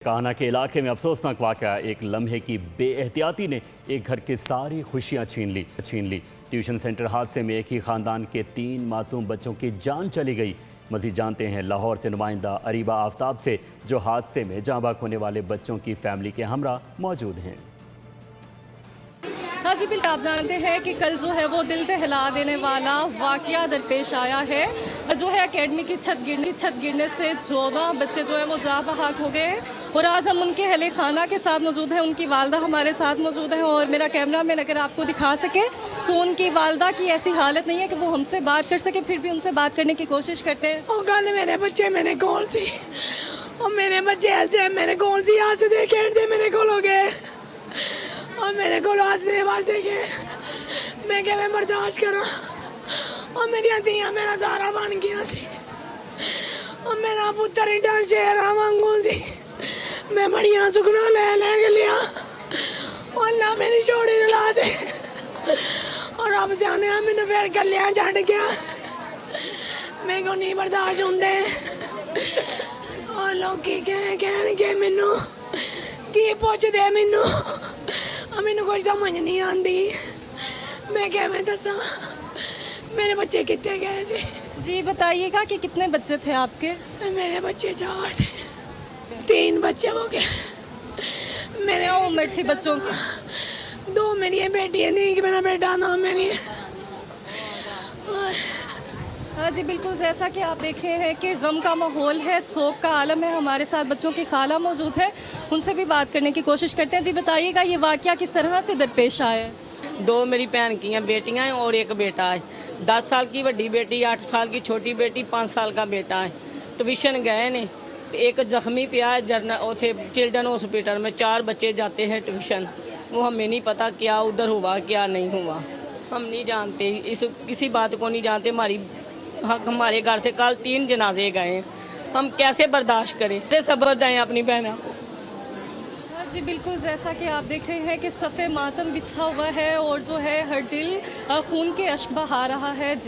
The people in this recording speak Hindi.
कान्हा के इलाके में अफसोसनाक वाक़या, एक लम्हे की बेएहतियाती ने एक घर की सारी खुशियां छीन ली। ट्यूशन सेंटर हादसे में एक ही ख़ानदान के 3 मासूम बच्चों की जान चली गई। मज़ीद जानते हैं लाहौर से नुमाइंदा अरीबा आफ्ताब से, जो हादसे में जाँ बाक होने वाले बच्चों की फैमिली के हमरा मौजूद हैं। हाँ जी बिल्कुल, आप जानते हैं कि कल जो है वो दिल दहला देने वाला वाक़या दरपेश आया है। जो है एकेडमी की छत गिरने से 14 बच्चे जो है वो जाँ बहक हो गए हैं। और आज हम उनके अहले खाना के साथ मौजूद हैं। उनकी वालदा हमारे साथ मौजूद है और मेरा कैमरा मैन अगर आपको दिखा सके तो उनकी वालदा की ऐसी हालत नहीं है कि वो हमसे बात कर सके, फिर भी उनसे बात करने की कोशिश करते हैं। और कल मेरे बच्चे मैंने कौन सी और मेरे बच्चे इस टाइम मैंने कौन सी हाथ से खेलते मेरे को हो गए और मेरे को हाथ से वालते के मैं क्या मैं बर्दाश्त करा। और मेरी दियाँ मेरा सहारा बन गया थी और मेरा पुत्र डर चेहरा मांगू थी। मैं बढ़िया सुखना ले के लिया और अल्लाह मेरी छोड़ी ला दे और अब जाने मैंने फिर कर लिया छड़ गया। मैं को नहीं बर्दाश्त होंगे और लोग कह मैनू की पुछदे मैनू मैनू कोई समझ नहीं आती। मैं क्या मैं दसा मेरे बच्चे कितने गए थे। जी बताइएगा कि कितने बच्चे थे आपके? मेरे बच्चे 4 थे, 3 बच्चे हो गए। मेरे क्या उम्र थी बच्चों की? 2 मेरी बेटियाँ थी, कि मेरा बेटा नाम मेरी। हाँ जी बिल्कुल, जैसा कि आप देख रहे हैं कि गम का माहौल है, शोक का आलम है। हमारे साथ बच्चों की खाला मौजूद है, उनसे भी बात करने की कोशिश करते हैं। जी बताइएगा ये वाक़या किस तरह से दरपेश आया है? 2 मेरी भैन की हैं बेटियां हैं और एक बेटा है। 10 साल की बड़ी बेटी, 8 साल की छोटी बेटी, 5 साल का बेटा है। ट्यूशन गए ने, एक जख्मी पिया है उथे चिल्ड्रन हॉस्पिटल में। 4 बच्चे जाते हैं ट्यूशन, वो हमें नहीं पता क्या उधर हुआ क्या नहीं हुआ, हम नहीं जानते, इस किसी बात को नहीं जानते। हमारे घर से कल 3 जनाजे गए, हम कैसे बर्दाश्त करें, कैसे सब्र दें अपनी बहनों को। जी बिल्कुल, जैसा कि आप देख रहे हैं कि सफ़े मातम बिछा हुआ है और जो है हर दिल खून के अश्क बहा रहा है। जी।